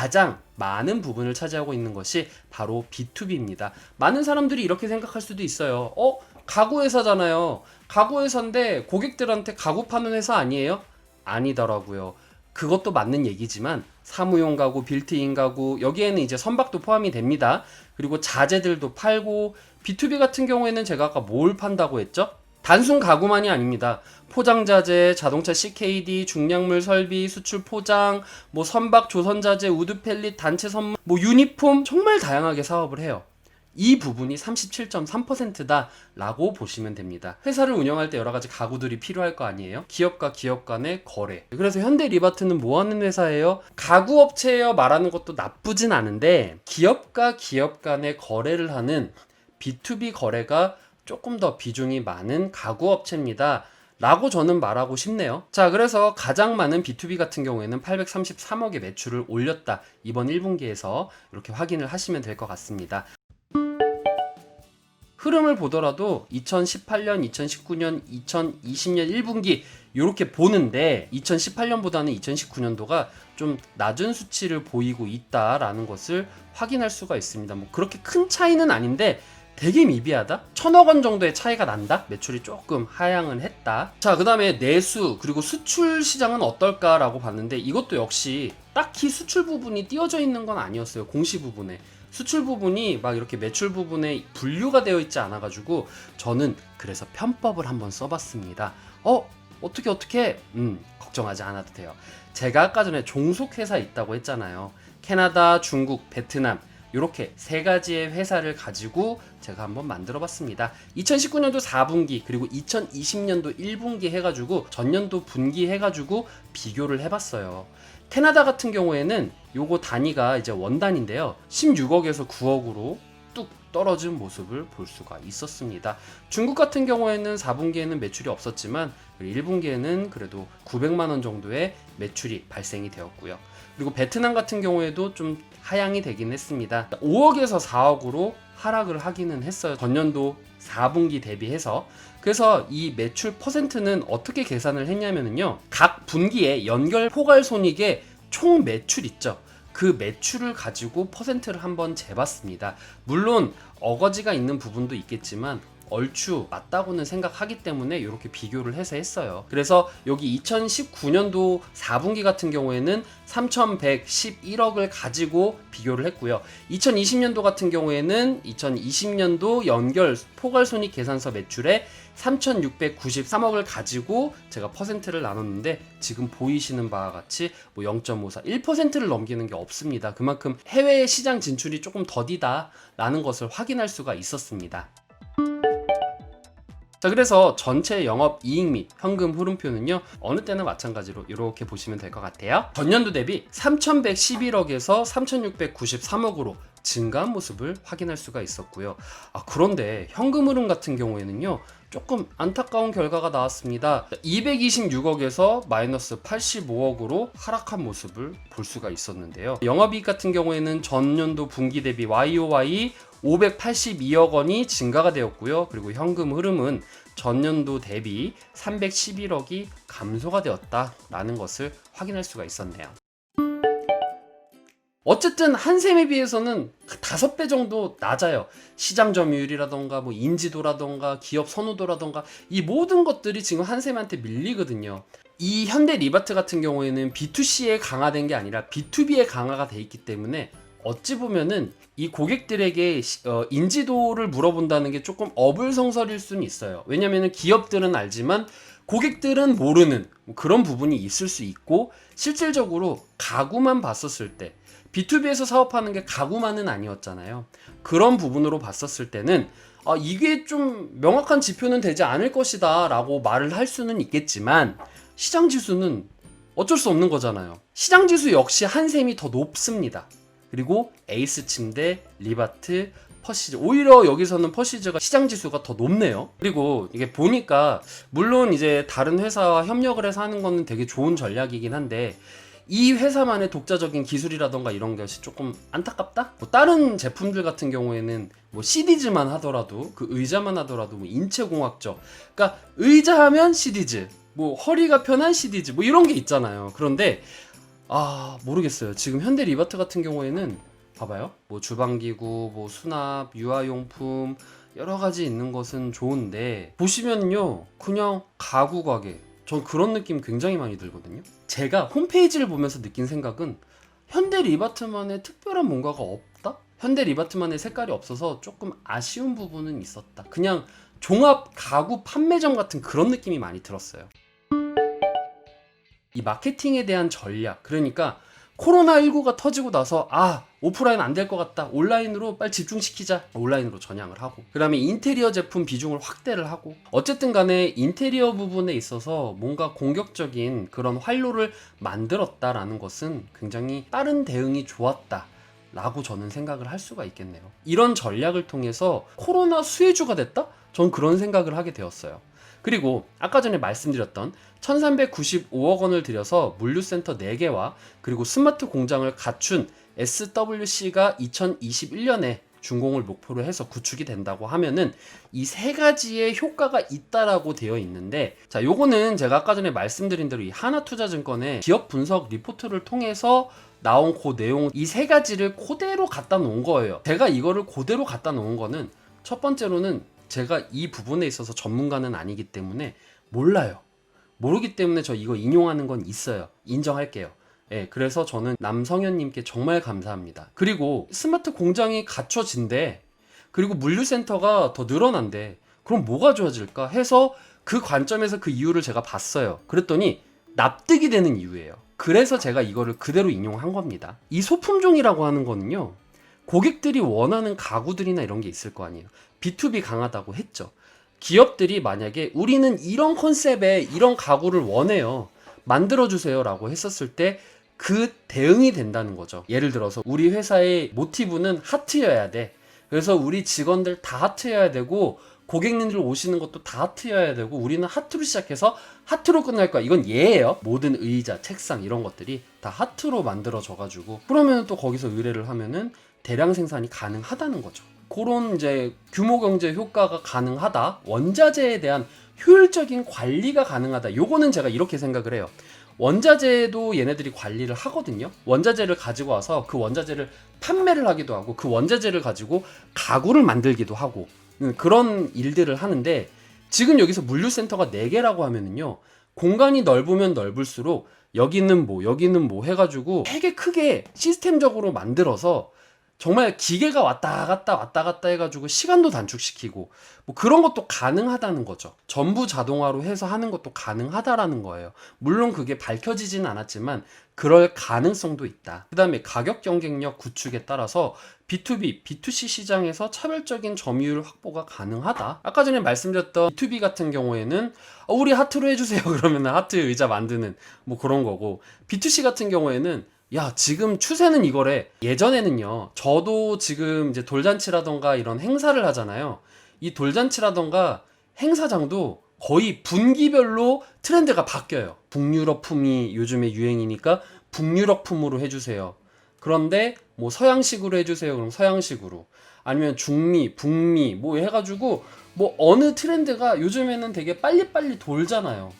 가장 많은 부분을 차지하고 있는 것이 바로 B2B입니다. 많은 사람들이 이렇게 생각할 수도 있어요. 가구 회사잖아요. 가구 회사인데 고객들한테 가구 파는 회사 아니에요? 아니더라고요. 그것도 맞는 얘기지만 사무용 가구, 빌트인 가구, 여기에는 이제 선박도 포함이 됩니다. 그리고 자재들도 팔고, B2B 같은 경우에는 제가 아까 뭘 판다고 했죠? 단순 가구만이 아닙니다. 포장자재, 자동차 CKD, 중량물 설비, 수출 포장, 뭐 선박, 조선자재, 우드 펠릿, 단체 선물, 뭐 유니폼, 정말 다양하게 사업을 해요. 이 부분이 37.3%다 라고 보시면 됩니다. 회사를 운영할 때 여러 가지 가구들이 필요할 거 아니에요? 기업과 기업 간의 거래. 그래서 현대 리바트는 뭐 하는 회사예요? 가구 업체예요 말하는 것도 나쁘진 않은데, 기업과 기업 간의 거래를 하는 B2B 거래가 조금 더 비중이 많은 가구 업체입니다 라고 저는 말하고 싶네요. 자, 그래서 가장 많은 B2B 같은 경우에는 833억의 매출을 올렸다, 이번 1분기에서 이렇게 확인을 하시면 될 것 같습니다. 흐름을 보더라도 2018년, 2019년, 2020년 1분기 이렇게 보는데, 2018년보다는 2019년도가 좀 낮은 수치를 보이고 있다라는 것을 확인할 수가 있습니다. 뭐 그렇게 큰 차이는 아닌데 되게 미비하다? 1000억 원 정도의 차이가 난다? 매출이 조금 하향은 했다. 자, 그 다음에 내수 그리고 수출 시장은 어떨까라고 봤는데, 이것도 역시 딱히 수출 부분이 띄어져 있는 건 아니었어요. 공시 부분에 수출 부분이 막 이렇게 매출 부분에 분류가 되어 있지 않아 가지고 저는 그래서 편법을 한번 써봤습니다. 어떻게 걱정하지 않아도 돼요. 제가 아까 전에 종속회사 있다고 했잖아요. 캐나다, 중국, 베트남, 이렇게 세 가지의 회사를 가지고 제가 한번 만들어 봤습니다. 2019년도 4분기 그리고 2020년도 1분기 해가지고 전년도 분기 해가지고 비교를 해봤어요. 캐나다 같은 경우에는 요거 단위가 이제 원단인데요, 16억에서 9억으로 뚝 떨어진 모습을 볼 수가 있었습니다. 중국 같은 경우에는 4분기에는 매출이 없었지만 1분기에는 그래도 900만원 정도의 매출이 발생이 되었고요. 그리고 베트남 같은 경우에도 좀 하향이 되긴 했습니다. 5억에서 4억으로 하락을 하기는 했어요. 전년도 4분기 대비해서. 그래서 이 매출 퍼센트는 어떻게 계산을 했냐면요, 각 분기에 연결 포괄 손익의 총 매출 있죠. 그 매출을 가지고 퍼센트를 한번 재봤습니다. 물론 어거지가 있는 부분도 있겠지만 얼추 맞다고는 생각하기 때문에 이렇게 비교를 해서 했어요. 그래서 여기 2019년도 4분기 같은 경우에는 3111억을 가지고 비교를 했고요. 2020년도 같은 경우에는 2020년도 연결 포괄손익 계산서 매출에 3693억을 가지고 제가 퍼센트를 나눴는데, 지금 보이시는 바와 같이 뭐 0.54, 1%를 넘기는 게 없습니다. 그만큼 해외 시장 진출이 조금 더디다 라는 것을 확인할 수가 있었습니다. 자, 그래서 전체 영업 이익 및 현금 흐름표는요, 어느 때나 마찬가지로 이렇게 보시면 될 것 같아요. 전년도 대비 3111억에서 3693억으로 증가한 모습을 확인할 수가 있었고요. 그런데 현금 흐름 같은 경우에는요, 조금 안타까운 결과가 나왔습니다. 226억에서 마이너스 85억으로 하락한 모습을 볼 수가 있었는데요. 영업이익 같은 경우에는 전년도 분기 대비 YOY 582억 원이 증가가 되었고요. 그리고 현금 흐름은 전년도 대비 311억이 감소가 되었다라는 것을 확인할 수가 있었네요. 어쨌든 한샘에 비해서는 5배 정도 낮아요. 시장 점유율이라던가 뭐 인지도라던가 기업 선호도라던가 이 모든 것들이 지금 한샘한테 밀리거든요. 이 현대 리바트 같은 경우에는 B2C에 강화된 게 아니라 B2B에 강화가 돼 있기 때문에 어찌 보면은 이 고객들에게 인지도를 물어본다는 게 조금 어불성설일 수는 있어요. 왜냐면은 기업들은 알지만 고객들은 모르는 그런 부분이 있을 수 있고, 실질적으로 가구만 봤었을 때 B2B에서 사업하는 게 가구만은 아니었잖아요. 그런 부분으로 봤었을 때는 이게 좀 명확한 지표는 되지 않을 것이다 라고 말을 할 수는 있겠지만, 시장지수는 어쩔 수 없는 거잖아요. 시장지수 역시 한샘이 더 높습니다. 그리고 에이스 침대, 리바트, 퍼시즈, 오히려 여기서는 퍼시즈가 시장지수가 더 높네요. 그리고 이게 보니까 물론 이제 다른 회사와 협력을 해서 하는 거는 되게 좋은 전략이긴 한데, 이 회사만의 독자적인 기술이라던가 이런 것이 조금 안타깝다? 뭐 다른 제품들 같은 경우에는 뭐 CD즈만 하더라도, 그 의자만 하더라도 뭐 인체공학적, 그러니까 의자 하면 CD즈, 뭐 허리가 편한 CD즈, 뭐 이런 게 있잖아요. 그런데 모르겠어요. 지금 현대 리바트 같은 경우에는 봐봐요. 뭐 주방기구, 뭐 수납, 유아용품 여러 가지 있는 것은 좋은데 보시면요, 그냥 가구 가게. 전 그런 느낌 굉장히 많이 들거든요. 제가 홈페이지를 보면서 느낀 생각은 현대 리바트만의 특별한 뭔가가 없다? 현대 리바트만의 색깔이 없어서 조금 아쉬운 부분은 있었다. 그냥 종합 가구 판매점 같은 그런 느낌이 많이 들었어요. 이 마케팅에 대한 전략, 그러니까 코로나19가 터지고 나서 오프라인 안 될 것 같다, 온라인으로 빨리 집중시키자, 온라인으로 전향을 하고, 그 다음에 인테리어 제품 비중을 확대를 하고, 어쨌든 간에 인테리어 부분에 있어서 뭔가 공격적인 그런 활로를 만들었다라는 것은 굉장히 빠른 대응이 좋았다 라고 저는 생각을 할 수가 있겠네요. 이런 전략을 통해서 코로나 수혜주가 됐다? 전 그런 생각을 하게 되었어요. 그리고 아까 전에 말씀드렸던 1395억 원을 들여서 물류센터 4개와 그리고 스마트 공장을 갖춘 SWC가 2021년에 준공을 목표로 해서 구축이 된다고 하면은 이 세 가지의 효과가 있다라고 되어 있는데, 자, 요거는 제가 아까 전에 말씀드린 대로 이 하나투자증권의 기업 분석 리포트를 통해서 나온 그 내용, 이 세 가지를 그대로 갖다 놓은 거예요. 제가 이거를 그대로 갖다 놓은 거는 첫 번째로는 제가 이 부분에 있어서 전문가는 아니기 때문에 몰라요. 모르기 때문에 저 이거 인용하는 건 있어요. 인정할게요. 예, 그래서 저는 남성현님께 정말 감사합니다. 그리고 스마트 공장이 갖춰진대. 그리고 물류센터가 더 늘어난대. 그럼 뭐가 좋아질까 해서 그 관점에서 그 이유를 제가 봤어요. 그랬더니 납득이 되는 이유예요. 그래서 제가 이거를 그대로 인용한 겁니다. 이 소품종이라고 하는 거는요, 고객들이 원하는 가구들이나 이런 게 있을 거 아니에요. B2B 강하다고 했죠. 기업들이 만약에 우리는 이런 컨셉의 이런 가구를 원해요, 만들어주세요 라고 했었을 때 그 대응이 된다는 거죠. 예를 들어서 우리 회사의 모티브는 하트여야 돼. 그래서 우리 직원들 다 하트여야 되고 고객님들 오시는 것도 다 하트여야 되고 우리는 하트로 시작해서 하트로 끝날 거야. 이건 예예요. 모든 의자, 책상 이런 것들이 다 하트로 만들어져가지고, 그러면 또 거기서 의뢰를 하면은 대량 생산이 가능하다는 거죠. 그런 이제 규모 경제 효과가 가능하다, 원자재에 대한 효율적인 관리가 가능하다. 요거는 제가 이렇게 생각을 해요. 원자재도 얘네들이 관리를 하거든요. 원자재를 가지고 와서 그 원자재를 판매를 하기도 하고 그 원자재를 가지고 가구를 만들기도 하고 그런 일들을 하는데, 지금 여기서 물류센터가 4개라고 하면은요, 공간이 넓으면 넓을수록 여기는 뭐 해가지고 되게 크게 시스템적으로 만들어서 정말 기계가 왔다 갔다 해가지고 시간도 단축시키고 뭐 그런 것도 가능하다는 거죠. 전부 자동화로 해서 하는 것도 가능하다라는 거예요. 물론 그게 밝혀지진 않았지만 그럴 가능성도 있다. 그 다음에 가격 경쟁력 구축에 따라서 B2B, B2C 시장에서 차별적인 점유율 확보가 가능하다. 아까 전에 말씀드렸던 B2B 같은 경우에는 우리 하트로 해주세요 그러면 하트 의자 만드는 뭐 그런 거고, B2C 같은 경우에는 야, 지금 추세는 이거래. 예전에는요, 저도 지금 이제 돌잔치라던가 이런 행사를 하잖아요. 이 돌잔치라던가 행사장도 거의 분기별로 트렌드가 바뀌어요. 북유럽품이 요즘에 유행이니까 북유럽품으로 해주세요. 그런데 뭐 서양식으로 해주세요. 그럼 서양식으로. 아니면 중미, 북미 뭐 해가지고 뭐 어느 트렌드가 요즘에는 되게 빨리빨리 돌잖아요.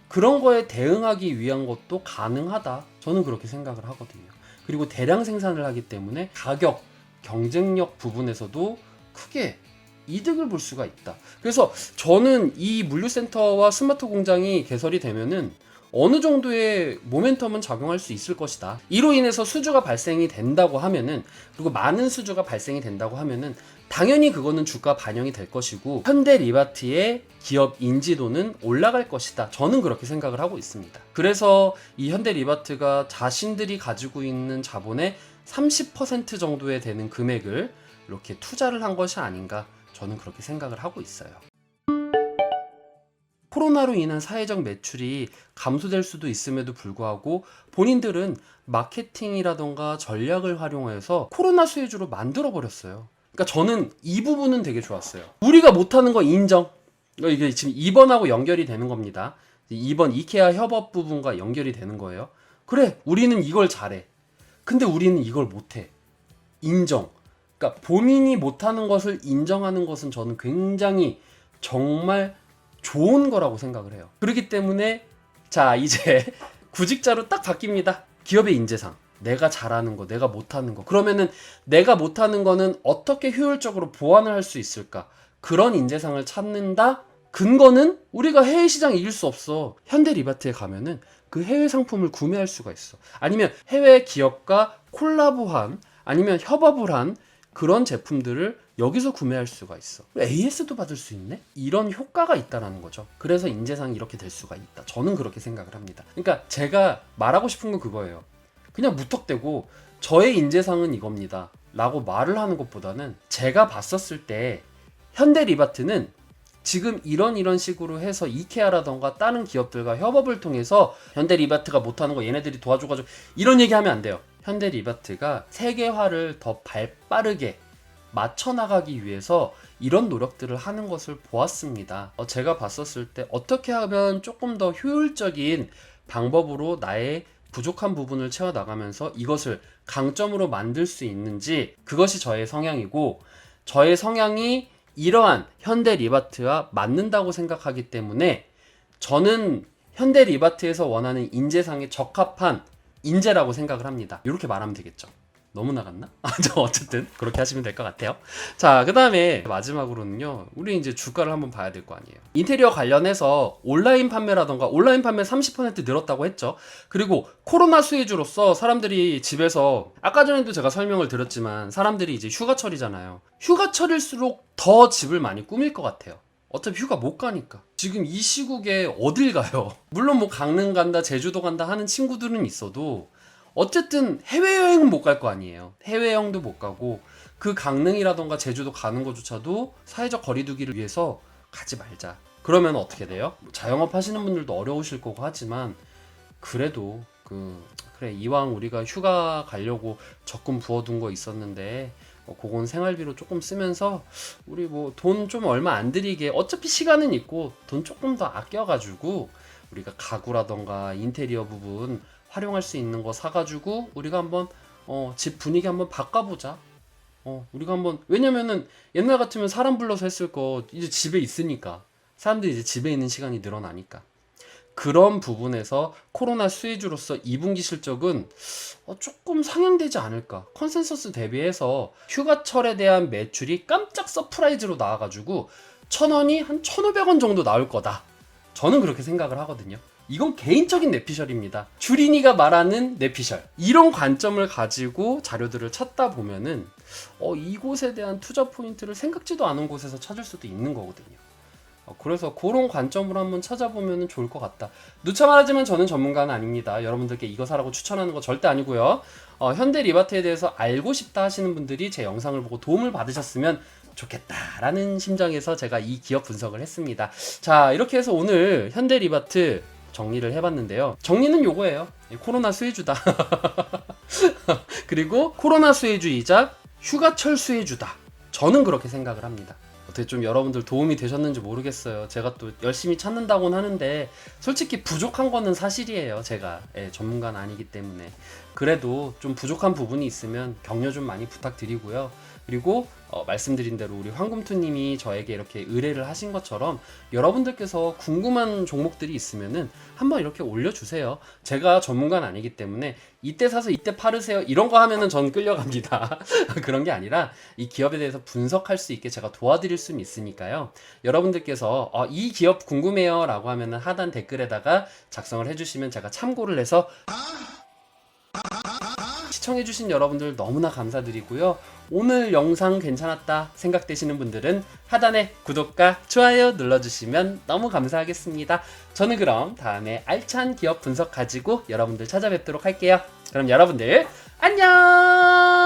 그런 거에 대응하기 위한 것도 가능하다. 저는 그렇게 생각을 하거든요. 그리고 대량 생산을 하기 때문에 가격, 경쟁력 부분에서도 크게 이득을 볼 수가 있다. 그래서 저는 이 물류센터와 스마트 공장이 개설이 되면은 어느 정도의 모멘텀은 작용할 수 있을 것이다. 이로 인해서 수주가 발생이 된다고 하면은, 그리고 많은 수주가 발생이 된다고 하면은 당연히 그거는 주가 반영이 될 것이고 현대 리바트의 기업 인지도는 올라갈 것이다. 저는 그렇게 생각을 하고 있습니다. 그래서 이 현대 리바트가 자신들이 가지고 있는 자본의 30% 정도에 되는 금액을 이렇게 투자를 한 것이 아닌가, 저는 그렇게 생각을 하고 있어요. 코로나로 인한 사회적 매출이 감소될 수도 있음에도 불구하고 본인들은 마케팅이라던가 전략을 활용해서 코로나 수혜주로 만들어 버렸어요. 그러니까 저는 이 부분은 되게 좋았어요. 우리가 못하는 거 인정. 이게 지금 2번하고 연결이 되는 겁니다. 2번 이케아 협업 부분과 연결이 되는 거예요. 그래, 우리는 이걸 잘해. 근데 우리는 이걸 못해. 인정. 그러니까 본인이 못하는 것을 인정하는 것은 저는 굉장히 정말 좋은 거라고 생각을 해요. 그렇기 때문에 자, 이제 구직자로 딱 바뀝니다. 기업의 인재상, 내가 잘하는 거, 내가 못하는 거. 그러면은 내가 못하는 거는 어떻게 효율적으로 보완을 할 수 있을까? 그런 인재상을 찾는다? 근거는 우리가 해외 시장 이길 수 없어. 현대리바트에 가면은 그 해외 상품을 구매할 수가 있어. 아니면 해외 기업과 콜라보한, 아니면 협업을 한 그런 제품들을 여기서 구매할 수가 있어. AS도 받을 수 있네? 이런 효과가 있다는 거죠. 그래서 인재상이 이렇게 될 수가 있다. 저는 그렇게 생각을 합니다. 그러니까 제가 말하고 싶은 건 그거예요. 그냥 무턱대고 저의 인재상은 이겁니다 라고 말을 하는 것보다는, 제가 봤었을 때 현대리바트는 지금 이런 식으로 해서 이케아라던가 다른 기업들과 협업을 통해서 현대리바트가 못하는 거 얘네들이 도와줘가지고 이런 얘기하면 안 돼요. 현대리바트가 세계화를 더 발빠르게 맞춰나가기 위해서 이런 노력들을 하는 것을 보았습니다. 제가 봤었을 때 어떻게 하면 조금 더 효율적인 방법으로 나의 부족한 부분을 채워나가면서 이것을 강점으로 만들 수 있는지, 그것이 저의 성향이고, 저의 성향이 이러한 현대리바트와 맞는다고 생각하기 때문에 저는 현대리바트에서 원하는 인재상에 적합한 인재라고 생각을 합니다. 이렇게 말하면 되겠죠. 너무 나갔나? 어쨌든 그렇게 하시면 될 것 같아요. 자, 그 다음에 마지막으로는요, 우리 이제 주가를 한번 봐야 될 거 아니에요. 인테리어 관련해서 온라인 판매라던가, 온라인 판매 30% 늘었다고 했죠. 그리고 코로나 수혜주로서 사람들이 집에서, 아까 전에도 제가 설명을 드렸지만 사람들이 이제 휴가철이잖아요. 휴가철일수록 더 집을 많이 꾸밀 것 같아요. 어차피 휴가 못 가니까. 지금 이 시국에 어딜 가요? 물론 뭐 강릉 간다, 제주도 간다 하는 친구들은 있어도 어쨌든 해외여행은 못 갈 거 아니에요. 해외여행도 못 가고, 그 강릉이라던가 제주도 가는 것조차도 사회적 거리두기를 위해서 가지 말자. 그러면 어떻게 돼요? 자영업 하시는 분들도 어려우실 거고 하지만, 그래도 그래, 이왕 우리가 휴가 가려고 적금 부어둔 거 있었는데 그건 생활비로 조금 쓰면서 우리 뭐 돈 좀 얼마 안 들이게, 어차피 시간은 있고 돈 조금 더 아껴가지고 우리가 가구라던가 인테리어 부분 활용할 수 있는 거 사가지고 우리가 한번 집 분위기 한번 바꿔보자. 우리가 한번, 왜냐면은 옛날 같으면 사람 불러서 했을 거 이제 집에 있으니까, 사람들이 이제 집에 있는 시간이 늘어나니까, 그런 부분에서 코로나 수혜주로서 2분기 실적은 조금 상향되지 않을까. 컨센서스 대비해서 휴가철에 대한 매출이 깜짝 서프라이즈로 나와가지고 1,000원이 한 1,500원 정도 나올 거다. 저는 그렇게 생각을 하거든요. 이건 개인적인 뇌피셜입니다. 주린이가 말하는 뇌피셜. 이런 관점을 가지고 자료들을 찾다 보면은 이곳에 대한 투자 포인트를 생각지도 않은 곳에서 찾을 수도 있는 거거든요. 그래서 그런 관점으로 한번 찾아보면 좋을 것 같다. 누차 말하지만 저는 전문가는 아닙니다. 여러분들께 이거 사라고 추천하는 거 절대 아니고요. 현대리바트에 대해서 알고 싶다 하시는 분들이 제 영상을 보고 도움을 받으셨으면 좋겠다라는 심정에서 제가 이 기업 분석을 했습니다. 자, 이렇게 해서 오늘 현대리바트 정리를 해봤는데요. 정리는 요거예요. 코로나 수혜주다. 그리고 코로나 수혜주이자 휴가철 수혜주다. 저는 그렇게 생각을 합니다. 어떻게 좀 여러분들 도움이 되셨는지 모르겠어요. 제가 또 열심히 찾는다고는 하는데 솔직히 부족한 거는 사실이에요. 제가 전문가는 아니기 때문에. 그래도 좀 부족한 부분이 있으면 격려 좀 많이 부탁드리고요. 그리고 말씀드린 대로 우리 황금투님이 저에게 이렇게 의뢰를 하신 것처럼 여러분들께서 궁금한 종목들이 있으면은 한번 이렇게 올려주세요. 제가 전문가는 아니기 때문에 이때 사서 이때 팔으세요 이런 거 하면은 전 끌려갑니다. 그런 게 아니라 이 기업에 대해서 분석할 수 있게 제가 도와드릴 수는 있으니까요. 여러분들께서 이 기업 궁금해요 라고 하면은 하단 댓글에다가 작성을 해주시면 제가 참고를 해서 시청해주신 여러분들 너무나 감사드리고요. 오늘 영상 괜찮았다 생각되시는 분들은 하단에 구독과 좋아요 눌러주시면 너무 감사하겠습니다. 저는 그럼 다음에 알찬 기업 분석 가지고 여러분들 찾아뵙도록 할게요. 그럼 여러분들 안녕!